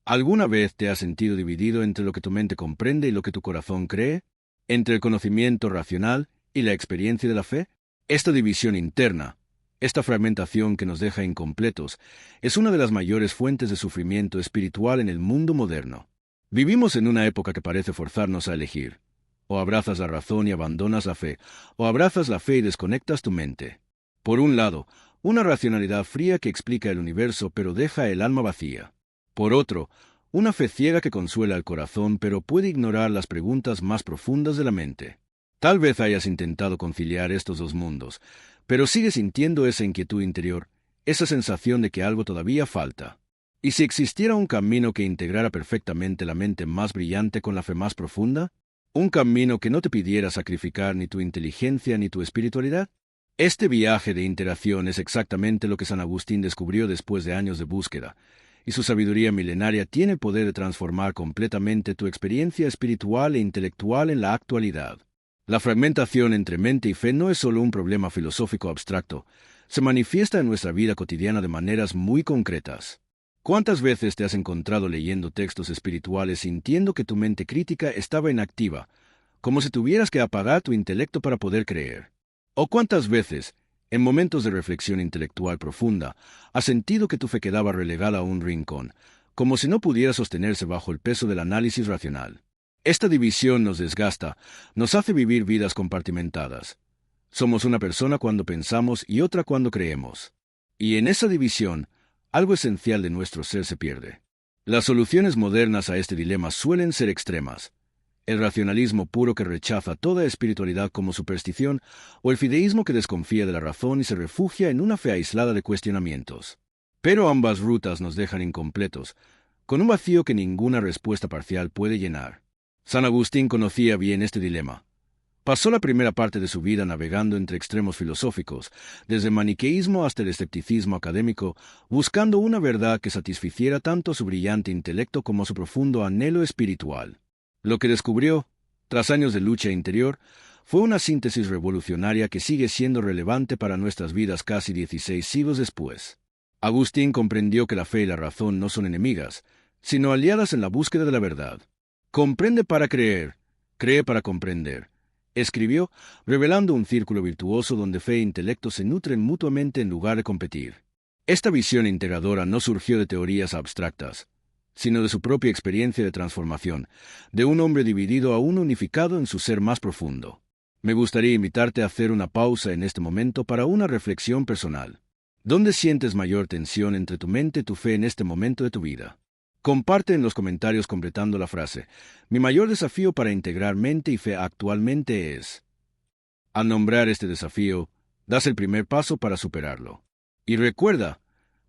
¿Alguna vez te has sentido dividido entre lo que tu mente comprende y lo que tu corazón cree? ¿Entre el conocimiento racional y la experiencia de la fe? Esta división interna, esta fragmentación que nos deja incompletos, es una de las mayores fuentes de sufrimiento espiritual en el mundo moderno. Vivimos en una época que parece forzarnos a elegir. O abrazas la razón y abandonas la fe, o abrazas la fe y desconectas tu mente. Por un lado, una racionalidad fría que explica el universo pero deja el alma vacía. Por otro, una fe ciega que consuela el corazón pero puede ignorar las preguntas más profundas de la mente. Tal vez hayas intentado conciliar estos dos mundos, pero sigues sintiendo esa inquietud interior, esa sensación de que algo todavía falta. ¿Y si existiera un camino que integrara perfectamente la mente más brillante con la fe más profunda? ¿Un camino que no te pidiera sacrificar ni tu inteligencia ni tu espiritualidad? Este viaje de interacción es exactamente lo que San Agustín descubrió después de años de búsqueda, y su sabiduría milenaria tiene el poder de transformar completamente tu experiencia espiritual e intelectual en la actualidad. La fragmentación entre mente y fe no es solo un problema filosófico abstracto, se manifiesta en nuestra vida cotidiana de maneras muy concretas. ¿Cuántas veces te has encontrado leyendo textos espirituales sintiendo que tu mente crítica estaba inactiva, como si tuvieras que apagar tu intelecto para poder creer? ¿O cuántas veces, en momentos de reflexión intelectual profunda, has sentido que tu fe quedaba relegada a un rincón, como si no pudiera sostenerse bajo el peso del análisis racional? Esta división nos desgasta, nos hace vivir vidas compartimentadas. Somos una persona cuando pensamos y otra cuando creemos. Y en esa división, algo esencial de nuestro ser se pierde. Las soluciones modernas a este dilema suelen ser extremas. El racionalismo puro que rechaza toda espiritualidad como superstición, o el fideísmo que desconfía de la razón y se refugia en una fe aislada de cuestionamientos. Pero ambas rutas nos dejan incompletos, con un vacío que ninguna respuesta parcial puede llenar. San Agustín conocía bien este dilema. Pasó la primera parte de su vida navegando entre extremos filosóficos, desde el maniqueísmo hasta el escepticismo académico, buscando una verdad que satisficiera tanto a su brillante intelecto como a su profundo anhelo espiritual. Lo que descubrió, tras años de lucha interior, fue una síntesis revolucionaria que sigue siendo relevante para nuestras vidas casi 16 siglos después. Agustín comprendió que la fe y la razón no son enemigas, sino aliadas en la búsqueda de la verdad. Comprende para creer, cree para comprender. Escribió, revelando un círculo virtuoso donde fe e intelecto se nutren mutuamente en lugar de competir. Esta visión integradora no surgió de teorías abstractas, sino de su propia experiencia de transformación, de un hombre dividido aún unificado en su ser más profundo. Me gustaría invitarte a hacer una pausa en este momento para una reflexión personal. ¿Dónde sientes mayor tensión entre tu mente y tu fe en este momento de tu vida? Comparte en los comentarios completando la frase: mi mayor desafío para integrar mente y fe actualmente es. Al nombrar este desafío, das el primer paso para superarlo. Y recuerda,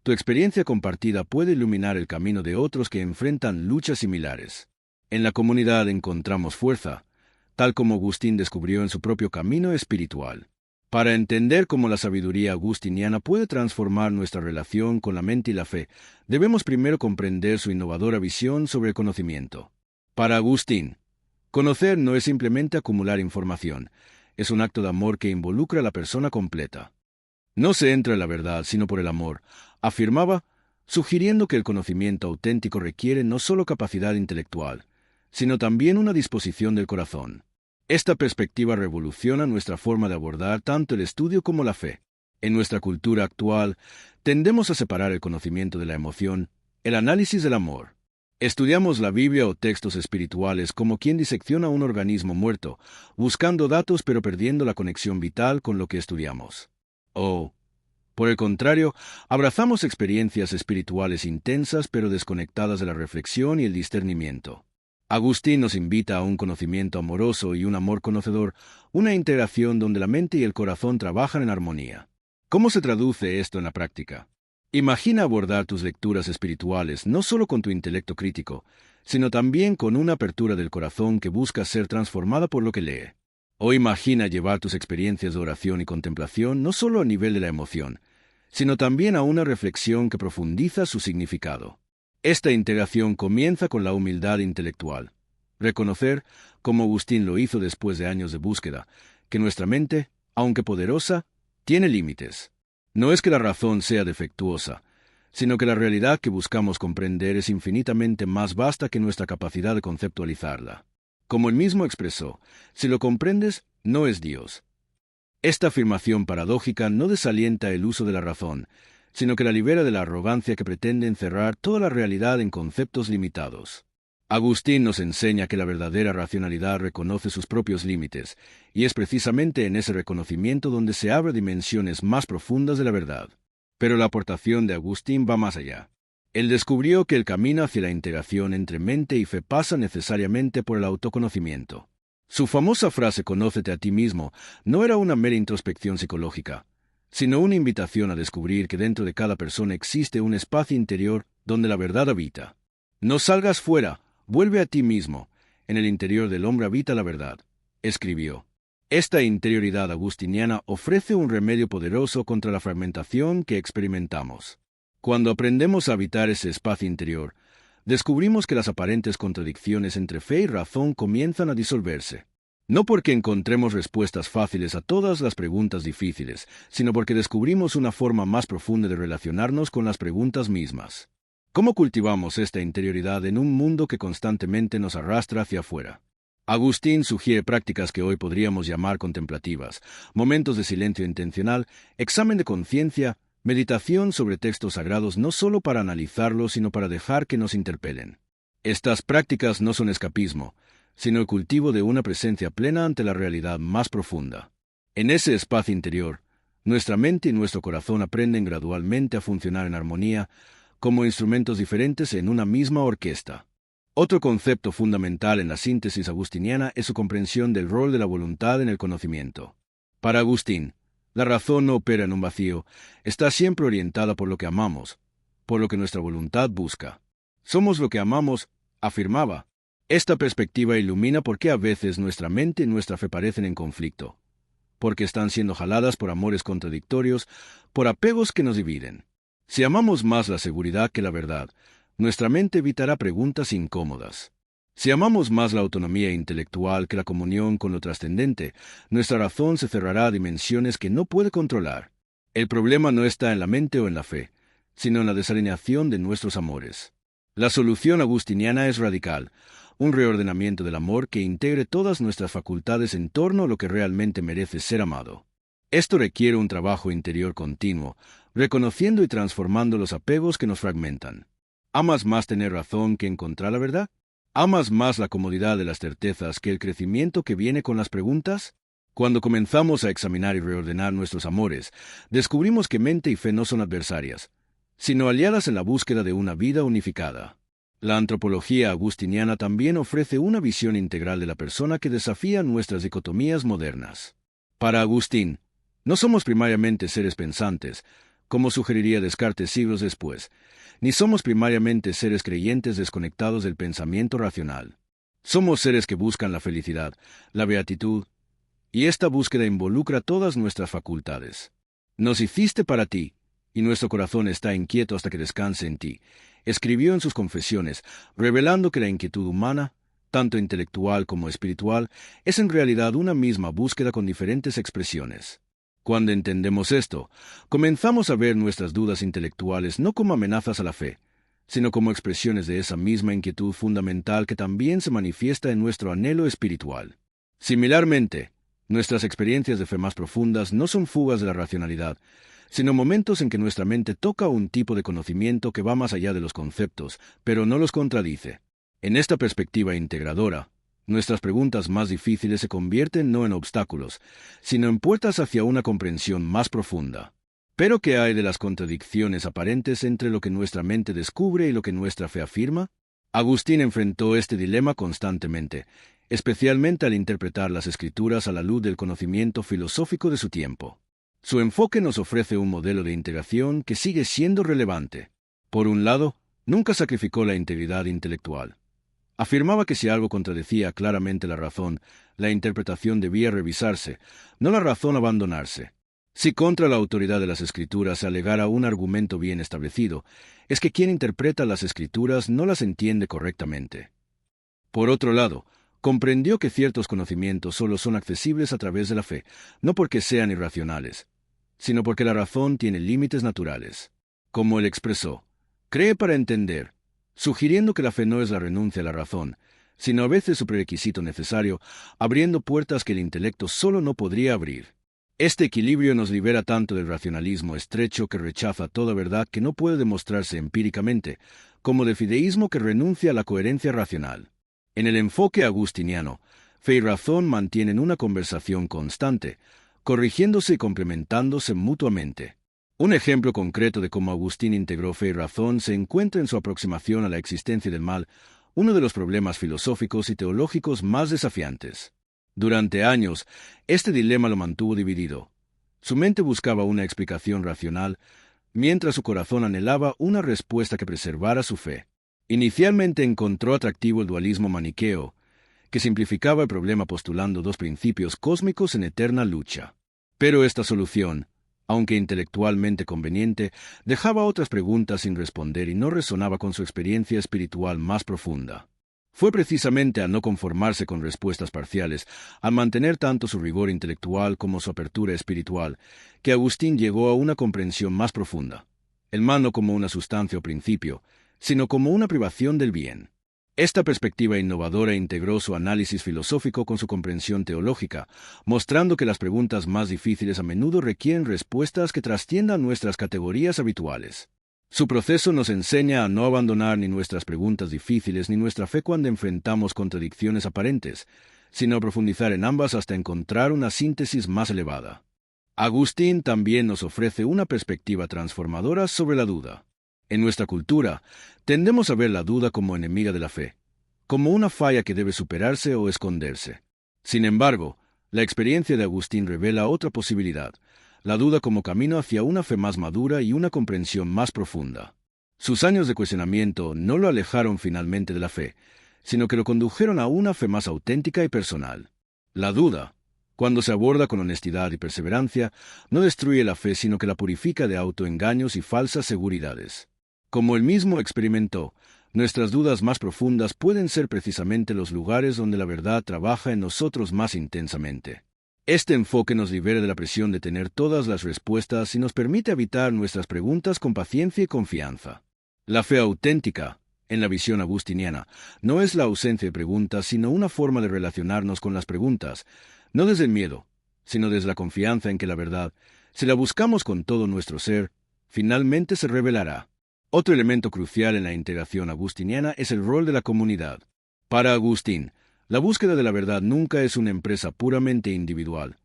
tu experiencia compartida puede iluminar el camino de otros que enfrentan luchas similares. En la comunidad encontramos fuerza, tal como Agustín descubrió en su propio camino espiritual. Para entender cómo la sabiduría agustiniana puede transformar nuestra relación con la mente y la fe, debemos primero comprender su innovadora visión sobre el conocimiento. Para Agustín, conocer no es simplemente acumular información, es un acto de amor que involucra a la persona completa. No se entra en la verdad sino por el amor, afirmaba, sugiriendo que el conocimiento auténtico requiere no solo capacidad intelectual, sino también una disposición del corazón. Esta perspectiva revoluciona nuestra forma de abordar tanto el estudio como la fe. En nuestra cultura actual, tendemos a separar el conocimiento de la emoción, el análisis del amor. Estudiamos la Biblia o textos espirituales como quien disecciona un organismo muerto, buscando datos pero perdiendo la conexión vital con lo que estudiamos. O, por el contrario, abrazamos experiencias espirituales intensas pero desconectadas de la reflexión y el discernimiento. Agustín nos invita a un conocimiento amoroso y un amor conocedor, una integración donde la mente y el corazón trabajan en armonía. ¿Cómo se traduce esto en la práctica? Imagina abordar tus lecturas espirituales no solo con tu intelecto crítico, sino también con una apertura del corazón que busca ser transformada por lo que lee. O imagina llevar tus experiencias de oración y contemplación no solo a nivel de la emoción, sino también a una reflexión que profundiza su significado. Esta integración comienza con la humildad intelectual. Reconocer, como Agustín lo hizo después de años de búsqueda, que nuestra mente, aunque poderosa, tiene límites. No es que la razón sea defectuosa, sino que la realidad que buscamos comprender es infinitamente más vasta que nuestra capacidad de conceptualizarla. Como él mismo expresó, si lo comprendes, no es Dios. Esta afirmación paradójica no desalienta el uso de la razón, sino que la libera de la arrogancia que pretende encerrar toda la realidad en conceptos limitados. Agustín nos enseña que la verdadera racionalidad reconoce sus propios límites, y es precisamente en ese reconocimiento donde se abren dimensiones más profundas de la verdad. Pero la aportación de Agustín va más allá. Él descubrió que el camino hacia la integración entre mente y fe pasa necesariamente por el autoconocimiento. Su famosa frase «Conócete a ti mismo» no era una mera introspección psicológica, sino una invitación a descubrir que dentro de cada persona existe un espacio interior donde la verdad habita. No salgas fuera, vuelve a ti mismo. En el interior del hombre habita la verdad, escribió. Esta interioridad agustiniana ofrece un remedio poderoso contra la fragmentación que experimentamos. Cuando aprendemos a habitar ese espacio interior, descubrimos que las aparentes contradicciones entre fe y razón comienzan a disolverse. No porque encontremos respuestas fáciles a todas las preguntas difíciles, sino porque descubrimos una forma más profunda de relacionarnos con las preguntas mismas. ¿Cómo cultivamos esta interioridad en un mundo que constantemente nos arrastra hacia afuera? Agustín sugiere prácticas que hoy podríamos llamar contemplativas, momentos de silencio intencional, examen de conciencia, meditación sobre textos sagrados no solo para analizarlos, sino para dejar que nos interpelen. Estas prácticas no son escapismo, sino el cultivo de una presencia plena ante la realidad más profunda. En ese espacio interior, nuestra mente y nuestro corazón aprenden gradualmente a funcionar en armonía, como instrumentos diferentes en una misma orquesta. Otro concepto fundamental en la síntesis agustiniana es su comprensión del rol de la voluntad en el conocimiento. Para Agustín, la razón no opera en un vacío, está siempre orientada por lo que amamos, por lo que nuestra voluntad busca. Somos lo que amamos, afirmaba. Esta perspectiva ilumina por qué a veces nuestra mente y nuestra fe parecen en conflicto, porque están siendo jaladas por amores contradictorios, por apegos que nos dividen. Si amamos más la seguridad que la verdad, nuestra mente evitará preguntas incómodas. Si amamos más la autonomía intelectual que la comunión con lo trascendente, nuestra razón se cerrará a dimensiones que no puede controlar. El problema no está en la mente o en la fe, sino en la desalineación de nuestros amores. La solución agustiniana es radical, un reordenamiento del amor que integre todas nuestras facultades en torno a lo que realmente merece ser amado. Esto requiere un trabajo interior continuo, reconociendo y transformando los apegos que nos fragmentan. ¿Amas más tener razón que encontrar la verdad? ¿Amas más la comodidad de las certezas que el crecimiento que viene con las preguntas? Cuando comenzamos a examinar y reordenar nuestros amores, descubrimos que mente y fe no son adversarias, sino aliadas en la búsqueda de una vida unificada. La antropología agustiniana también ofrece una visión integral de la persona que desafía nuestras dicotomías modernas. Para Agustín, no somos primariamente seres pensantes, como sugeriría Descartes siglos después, ni somos primariamente seres creyentes desconectados del pensamiento racional. Somos seres que buscan la felicidad, la beatitud, y esta búsqueda involucra todas nuestras facultades. Nos hiciste para ti, y nuestro corazón está inquieto hasta que descanse en ti, escribió en sus confesiones, revelando que la inquietud humana, tanto intelectual como espiritual, es en realidad una misma búsqueda con diferentes expresiones. Cuando entendemos esto, comenzamos a ver nuestras dudas intelectuales no como amenazas a la fe, sino como expresiones de esa misma inquietud fundamental que también se manifiesta en nuestro anhelo espiritual. Similarmente, nuestras experiencias de fe más profundas no son fugas de la racionalidad, sino momentos en que nuestra mente toca un tipo de conocimiento que va más allá de los conceptos, pero no los contradice. En esta perspectiva integradora, nuestras preguntas más difíciles se convierten no en obstáculos, sino en puertas hacia una comprensión más profunda. ¿Pero qué hay de las contradicciones aparentes entre lo que nuestra mente descubre y lo que nuestra fe afirma? Agustín enfrentó este dilema constantemente, especialmente al interpretar las Escrituras a la luz del conocimiento filosófico de su tiempo. Su enfoque nos ofrece un modelo de integración que sigue siendo relevante. Por un lado, nunca sacrificó la integridad intelectual. Afirmaba que si algo contradecía claramente la razón, la interpretación debía revisarse, no la razón abandonarse. Si contra la autoridad de las Escrituras se alegara un argumento bien establecido, es que quien interpreta las Escrituras no las entiende correctamente. Por otro lado, comprendió que ciertos conocimientos solo son accesibles a través de la fe, no porque sean irracionales, sino porque la razón tiene límites naturales. Como él expresó, Cree para entender, sugiriendo que la fe no es la renuncia a la razón, sino a veces su prerequisito necesario, abriendo puertas que el intelecto solo no podría abrir. Este equilibrio nos libera tanto del racionalismo estrecho que rechaza toda verdad que no puede demostrarse empíricamente, como del fideísmo que renuncia a la coherencia racional. En el enfoque agustiniano, fe y razón mantienen una conversación constante, corrigiéndose y complementándose mutuamente. Un ejemplo concreto de cómo Agustín integró fe y razón se encuentra en su aproximación a la existencia del mal, uno de los problemas filosóficos y teológicos más desafiantes. Durante años, este dilema lo mantuvo dividido. Su mente buscaba una explicación racional, mientras su corazón anhelaba una respuesta que preservara su fe. Inicialmente encontró atractivo el dualismo maniqueo, que simplificaba el problema postulando dos principios cósmicos en eterna lucha. Pero esta solución, aunque intelectualmente conveniente, dejaba otras preguntas sin responder y no resonaba con su experiencia espiritual más profunda. Fue precisamente a no conformarse con respuestas parciales, al mantener tanto su rigor intelectual como su apertura espiritual, que Agustín llegó a una comprensión más profunda. El mal no como una sustancia o principio, sino como una privación del bien. Esta perspectiva innovadora integró su análisis filosófico con su comprensión teológica, mostrando que las preguntas más difíciles a menudo requieren respuestas que trasciendan nuestras categorías habituales. Su proceso nos enseña a no abandonar ni nuestras preguntas difíciles ni nuestra fe cuando enfrentamos contradicciones aparentes, sino a profundizar en ambas hasta encontrar una síntesis más elevada. Agustín también nos ofrece una perspectiva transformadora sobre la duda. En nuestra cultura, tendemos a ver la duda como enemiga de la fe, como una falla que debe superarse o esconderse. Sin embargo, la experiencia de Agustín revela otra posibilidad, la duda como camino hacia una fe más madura y una comprensión más profunda. Sus años de cuestionamiento no lo alejaron finalmente de la fe, sino que lo condujeron a una fe más auténtica y personal. La duda, cuando se aborda con honestidad y perseverancia, no destruye la fe sino que la purifica de autoengaños y falsas seguridades. Como él mismo experimentó, nuestras dudas más profundas pueden ser precisamente los lugares donde la verdad trabaja en nosotros más intensamente. Este enfoque nos libera de la presión de tener todas las respuestas y nos permite habitar nuestras preguntas con paciencia y confianza. La fe auténtica, en la visión agustiniana, no es la ausencia de preguntas, sino una forma de relacionarnos con las preguntas, no desde el miedo, sino desde la confianza en que la verdad, si la buscamos con todo nuestro ser, finalmente se revelará. Otro elemento crucial en la integración agustiniana es el rol de la comunidad. Para Agustín, la búsqueda de la verdad nunca es una empresa puramente individual.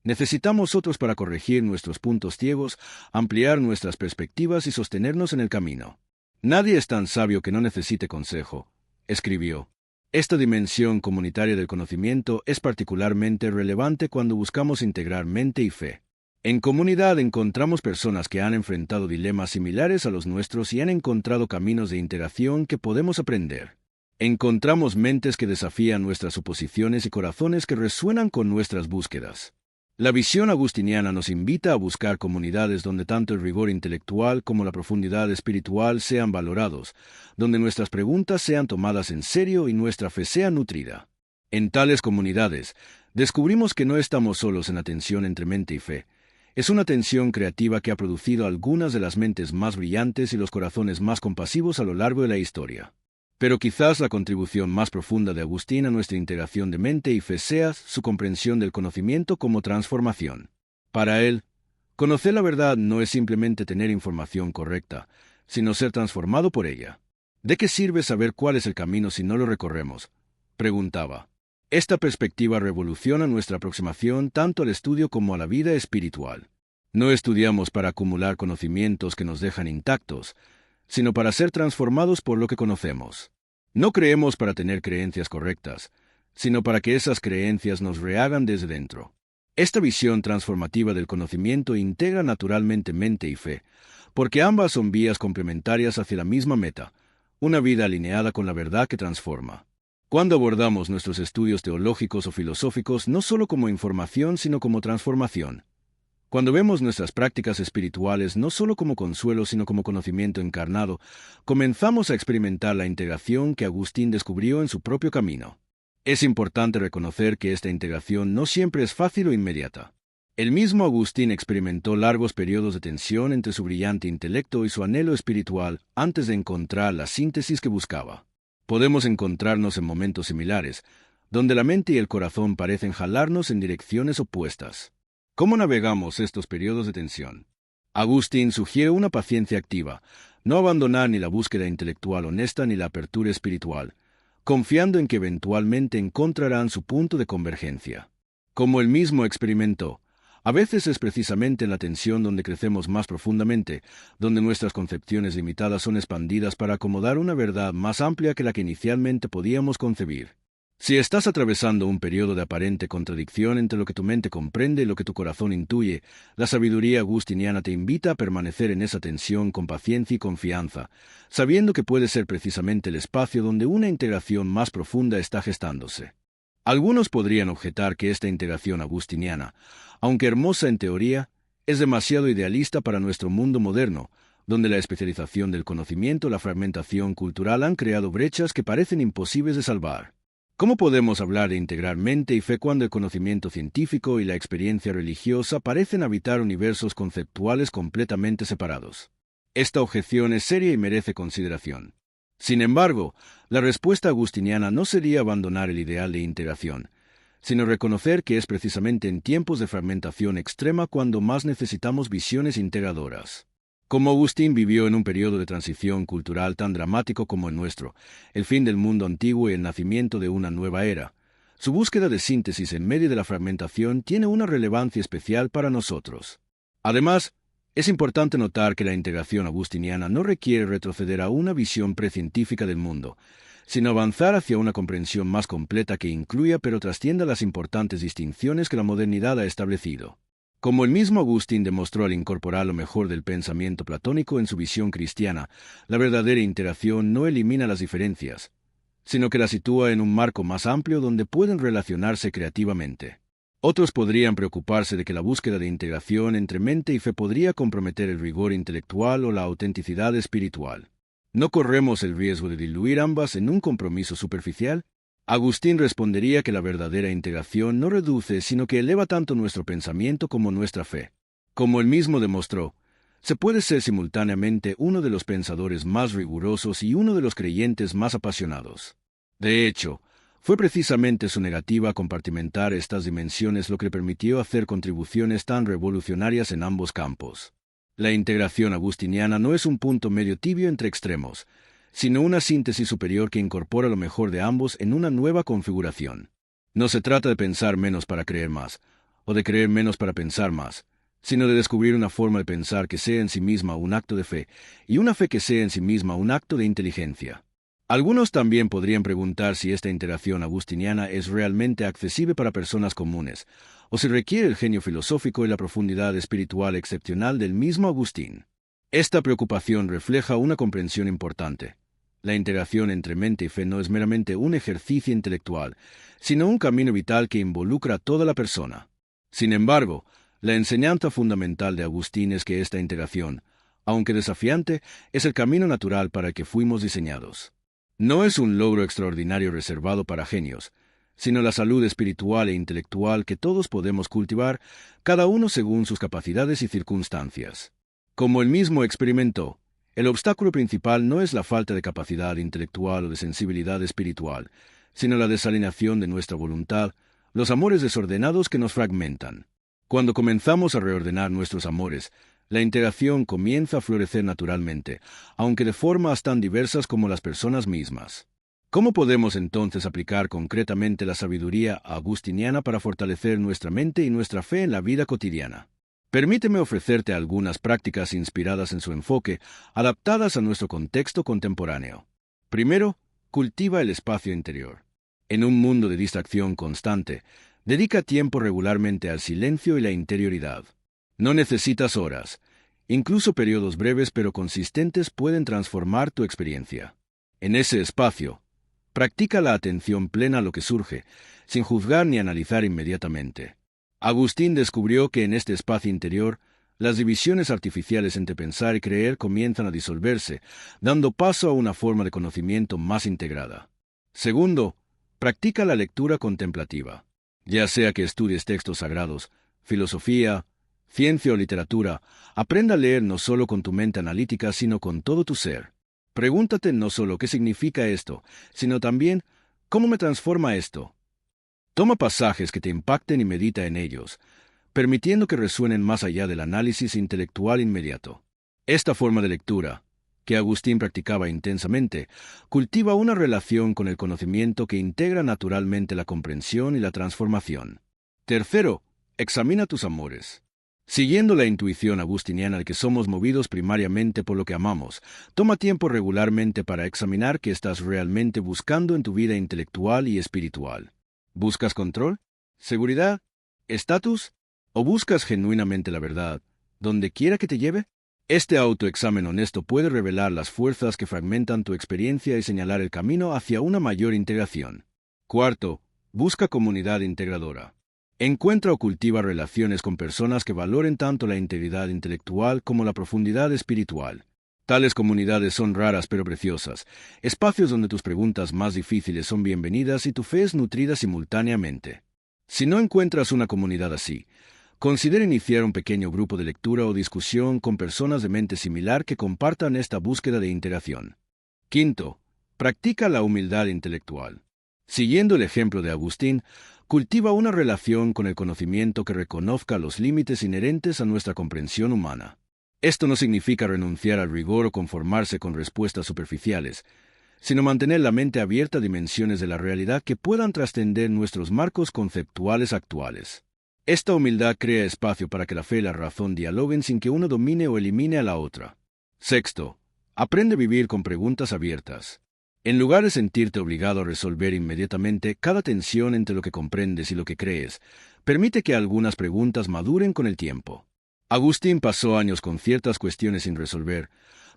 Necesitamos otros para corregir nuestros puntos ciegos, ampliar nuestras perspectivas y sostenernos en el camino. Nadie es tan sabio que no necesite consejo, escribió. Esta dimensión comunitaria del conocimiento es particularmente relevante cuando buscamos integrar mente y fe. En comunidad encontramos personas que han enfrentado dilemas similares a los nuestros y han encontrado caminos de integración que podemos aprender. Encontramos mentes que desafían nuestras suposiciones y corazones que resuenan con nuestras búsquedas. La visión agustiniana nos invita a buscar comunidades donde tanto el rigor intelectual como la profundidad espiritual sean valorados, donde nuestras preguntas sean tomadas en serio y nuestra fe sea nutrida. En tales comunidades, descubrimos que no estamos solos en la tensión entre mente y fe. Es una tensión creativa que ha producido algunas de las mentes más brillantes y los corazones más compasivos a lo largo de la historia. Pero quizás la contribución más profunda de Agustín a nuestra integración de mente y fe sea su comprensión del conocimiento como transformación. Para él, conocer la verdad no es simplemente tener información correcta, sino ser transformado por ella. ¿De qué sirve saber cuál es el camino si no lo recorremos?, preguntaba. Esta perspectiva revoluciona nuestra aproximación tanto al estudio como a la vida espiritual. No estudiamos para acumular conocimientos que nos dejan intactos, sino para ser transformados por lo que conocemos. No creemos para tener creencias correctas, sino para que esas creencias nos rehagan desde dentro. Esta visión transformativa del conocimiento integra naturalmente mente y fe, porque ambas son vías complementarias hacia la misma meta, una vida alineada con la verdad que transforma. Cuando abordamos nuestros estudios teológicos o filosóficos no solo como información, sino como transformación. Cuando vemos nuestras prácticas espirituales no solo como consuelo, sino como conocimiento encarnado, comenzamos a experimentar la integración que Agustín descubrió en su propio camino. Es importante reconocer que esta integración no siempre es fácil o inmediata. El mismo Agustín experimentó largos periodos de tensión entre su brillante intelecto y su anhelo espiritual antes de encontrar la síntesis que buscaba. Podemos encontrarnos en momentos similares, donde la mente y el corazón parecen jalarnos en direcciones opuestas. ¿Cómo navegamos estos periodos de tensión? Agustín sugiere una paciencia activa, no abandonar ni la búsqueda intelectual honesta ni la apertura espiritual, confiando en que eventualmente encontrarán su punto de convergencia. Como él mismo experimentó, a veces es precisamente en la tensión donde crecemos más profundamente, donde nuestras concepciones limitadas son expandidas para acomodar una verdad más amplia que la que inicialmente podíamos concebir. Si estás atravesando un periodo de aparente contradicción entre lo que tu mente comprende y lo que tu corazón intuye, la sabiduría agustiniana te invita a permanecer en esa tensión con paciencia y confianza, sabiendo que puede ser precisamente el espacio donde una integración más profunda está gestándose. Algunos podrían objetar que esta integración agustiniana, aunque hermosa en teoría, es demasiado idealista para nuestro mundo moderno, donde la especialización del conocimiento y la fragmentación cultural han creado brechas que parecen imposibles de salvar. ¿Cómo podemos hablar de integrar mente y fe cuando el conocimiento científico y la experiencia religiosa parecen habitar universos conceptuales completamente separados? Esta objeción es seria y merece consideración. Sin embargo, la respuesta agustiniana no sería abandonar el ideal de integración, sino reconocer que es precisamente en tiempos de fragmentación extrema cuando más necesitamos visiones integradoras. Como Agustín vivió en un periodo de transición cultural tan dramático como el nuestro, el fin del mundo antiguo y el nacimiento de una nueva era, su búsqueda de síntesis en medio de la fragmentación tiene una relevancia especial para nosotros. Además, es importante notar que la integración agustiniana no requiere retroceder a una visión precientífica del mundo, sino avanzar hacia una comprensión más completa que incluya pero trascienda las importantes distinciones que la modernidad ha establecido. Como el mismo Agustín demostró al incorporar lo mejor del pensamiento platónico en su visión cristiana, la verdadera integración no elimina las diferencias, sino que las sitúa en un marco más amplio donde pueden relacionarse creativamente. Otros podrían preocuparse de que la búsqueda de integración entre mente y fe podría comprometer el rigor intelectual o la autenticidad espiritual. ¿No corremos el riesgo de diluir ambas en un compromiso superficial? Agustín respondería que la verdadera integración no reduce, sino que eleva tanto nuestro pensamiento como nuestra fe. Como él mismo demostró, se puede ser simultáneamente uno de los pensadores más rigurosos y uno de los creyentes más apasionados. De hecho, fue precisamente su negativa a compartimentar estas dimensiones lo que le permitió hacer contribuciones tan revolucionarias en ambos campos. La integración agustiniana no es un punto medio tibio entre extremos, sino una síntesis superior que incorpora lo mejor de ambos en una nueva configuración. No se trata de pensar menos para creer más, o de creer menos para pensar más, sino de descubrir una forma de pensar que sea en sí misma un acto de fe, y una fe que sea en sí misma un acto de inteligencia. Algunos también podrían preguntar si esta integración agustiniana es realmente accesible para personas comunes, o si requiere el genio filosófico y la profundidad espiritual excepcional del mismo Agustín. Esta preocupación refleja una comprensión importante. La integración entre mente y fe no es meramente un ejercicio intelectual, sino un camino vital que involucra a toda la persona. Sin embargo, la enseñanza fundamental de Agustín es que esta integración, aunque desafiante, es el camino natural para el que fuimos diseñados. No es un logro extraordinario reservado para genios, sino la salud espiritual e intelectual que todos podemos cultivar, cada uno según sus capacidades y circunstancias. Como él mismo experimentó, el obstáculo principal no es la falta de capacidad intelectual o de sensibilidad espiritual, sino la desalineación de nuestra voluntad, los amores desordenados que nos fragmentan. Cuando comenzamos a reordenar nuestros amores, la integración comienza a florecer naturalmente, aunque de formas tan diversas como las personas mismas. ¿Cómo podemos entonces aplicar concretamente la sabiduría agustiniana para fortalecer nuestra mente y nuestra fe en la vida cotidiana? Permíteme ofrecerte algunas prácticas inspiradas en su enfoque, adaptadas a nuestro contexto contemporáneo. Primero, cultiva el espacio interior. En un mundo de distracción constante, dedica tiempo regularmente al silencio y la interioridad. No necesitas horas. Incluso periodos breves pero consistentes pueden transformar tu experiencia. En ese espacio, practica la atención plena a lo que surge, sin juzgar ni analizar inmediatamente. Agustín descubrió que en este espacio interior, las divisiones artificiales entre pensar y creer comienzan a disolverse, dando paso a una forma de conocimiento más integrada. Segundo, practica la lectura contemplativa. Ya sea que estudies textos sagrados, filosofía, ciencia o literatura, aprenda a leer no solo con tu mente analítica, sino con todo tu ser. Pregúntate no solo qué significa esto, sino también cómo me transforma esto. Toma pasajes que te impacten y medita en ellos, permitiendo que resuenen más allá del análisis intelectual inmediato. Esta forma de lectura, que Agustín practicaba intensamente, cultiva una relación con el conocimiento que integra naturalmente la comprensión y la transformación. Tercero, examina tus amores. Siguiendo la intuición agustiniana de que somos movidos primariamente por lo que amamos, toma tiempo regularmente para examinar qué estás realmente buscando en tu vida intelectual y espiritual. ¿Buscas control? ¿Seguridad? ¿Estatus? ¿O buscas genuinamente la verdad, donde quiera que te lleve? Este autoexamen honesto puede revelar las fuerzas que fragmentan tu experiencia y señalar el camino hacia una mayor integración. Cuarto, busca comunidad integradora. Encuentra o cultiva relaciones con personas que valoren tanto la integridad intelectual como la profundidad espiritual. Tales comunidades son raras pero preciosas, espacios donde tus preguntas más difíciles son bienvenidas y tu fe es nutrida simultáneamente. Si no encuentras una comunidad así, considera iniciar un pequeño grupo de lectura o discusión con personas de mente similar que compartan esta búsqueda de integración. Quinto, practica la humildad intelectual. Siguiendo el ejemplo de Agustín, cultiva una relación con el conocimiento que reconozca los límites inherentes a nuestra comprensión humana. Esto no significa renunciar al rigor o conformarse con respuestas superficiales, sino mantener la mente abierta a dimensiones de la realidad que puedan trascender nuestros marcos conceptuales actuales. Esta humildad crea espacio para que la fe y la razón dialoguen sin que uno domine o elimine a la otra. Sexto, aprende a vivir con preguntas abiertas. En lugar de sentirte obligado a resolver inmediatamente cada tensión entre lo que comprendes y lo que crees, permite que algunas preguntas maduren con el tiempo. Agustín pasó años con ciertas cuestiones sin resolver,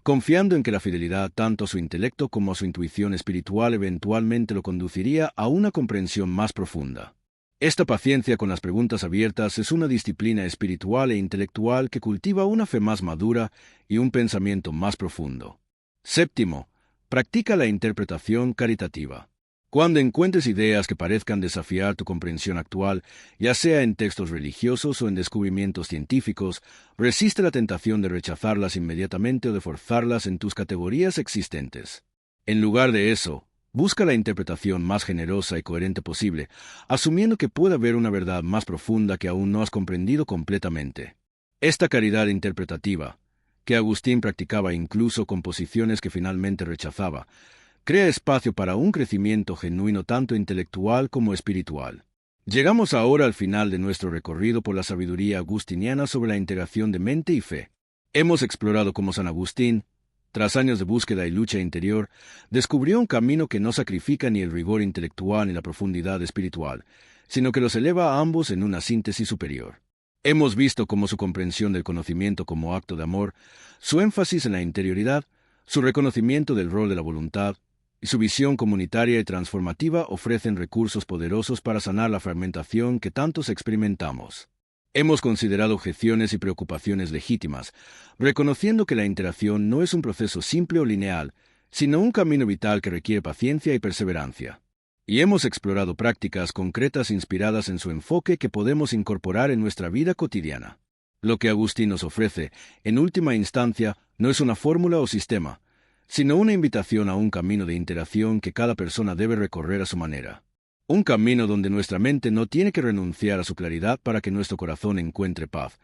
confiando en que la fidelidad tanto a su intelecto como a su intuición espiritual eventualmente lo conduciría a una comprensión más profunda. Esta paciencia con las preguntas abiertas es una disciplina espiritual e intelectual que cultiva una fe más madura y un pensamiento más profundo. Séptimo, practica la interpretación caritativa. Cuando encuentres ideas que parezcan desafiar tu comprensión actual, ya sea en textos religiosos o en descubrimientos científicos, resiste la tentación de rechazarlas inmediatamente o de forzarlas en tus categorías existentes. En lugar de eso, busca la interpretación más generosa y coherente posible, asumiendo que puede haber una verdad más profunda que aún no has comprendido completamente. Esta caridad interpretativa, que Agustín practicaba incluso con posiciones que finalmente rechazaba, crea espacio para un crecimiento genuino tanto intelectual como espiritual. Llegamos ahora al final de nuestro recorrido por la sabiduría agustiniana sobre la integración de mente y fe. Hemos explorado cómo San Agustín, tras años de búsqueda y lucha interior, descubrió un camino que no sacrifica ni el rigor intelectual ni la profundidad espiritual, sino que los eleva a ambos en una síntesis superior. Hemos visto cómo su comprensión del conocimiento como acto de amor, su énfasis en la interioridad, su reconocimiento del rol de la voluntad y su visión comunitaria y transformativa ofrecen recursos poderosos para sanar la fragmentación que tantos experimentamos. Hemos considerado objeciones y preocupaciones legítimas, reconociendo que la interacción no es un proceso simple o lineal, sino un camino vital que requiere paciencia y perseverancia. Y hemos explorado prácticas concretas inspiradas en su enfoque que podemos incorporar en nuestra vida cotidiana. Lo que Agustín nos ofrece, en última instancia, no es una fórmula o sistema, sino una invitación a un camino de interacción que cada persona debe recorrer a su manera. Un camino donde nuestra mente no tiene que renunciar a su claridad para que nuestro corazón encuentre paz,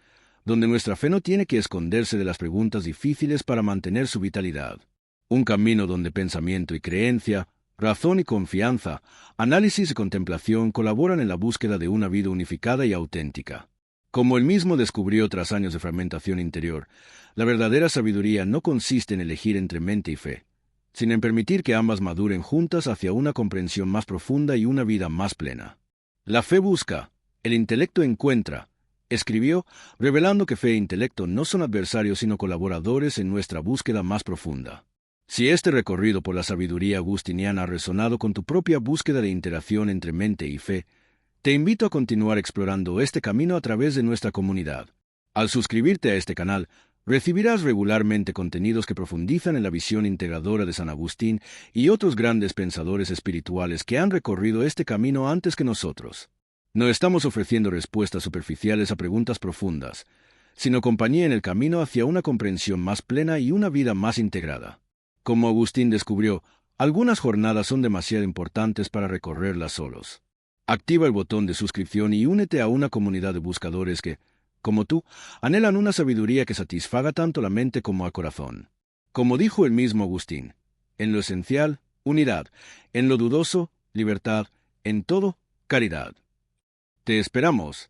donde nuestra fe no tiene que esconderse de las preguntas difíciles para mantener su vitalidad. Un camino donde pensamiento y creencia, razón y confianza, análisis y contemplación colaboran en la búsqueda de una vida unificada y auténtica. Como él mismo descubrió tras años de fragmentación interior, la verdadera sabiduría no consiste en elegir entre mente y fe, sino en permitir que ambas maduren juntas hacia una comprensión más profunda y una vida más plena. La fe busca, el intelecto encuentra, escribió, revelando que fe e intelecto no son adversarios sino colaboradores en nuestra búsqueda más profunda. Si este recorrido por la sabiduría agustiniana ha resonado con tu propia búsqueda de interacción entre mente y fe, te invito a continuar explorando este camino a través de nuestra comunidad. Al suscribirte a este canal, recibirás regularmente contenidos que profundizan en la visión integradora de San Agustín y otros grandes pensadores espirituales que han recorrido este camino antes que nosotros. No estamos ofreciendo respuestas superficiales a preguntas profundas, sino compañía en el camino hacia una comprensión más plena y una vida más integrada. Como Agustín descubrió, algunas jornadas son demasiado importantes para recorrerlas solos. Activa el botón de suscripción y únete a una comunidad de buscadores que, como tú, anhelan una sabiduría que satisfaga tanto la mente como al corazón. Como dijo el mismo Agustín, en lo esencial, unidad; en lo dudoso, libertad; en todo, caridad. Te esperamos.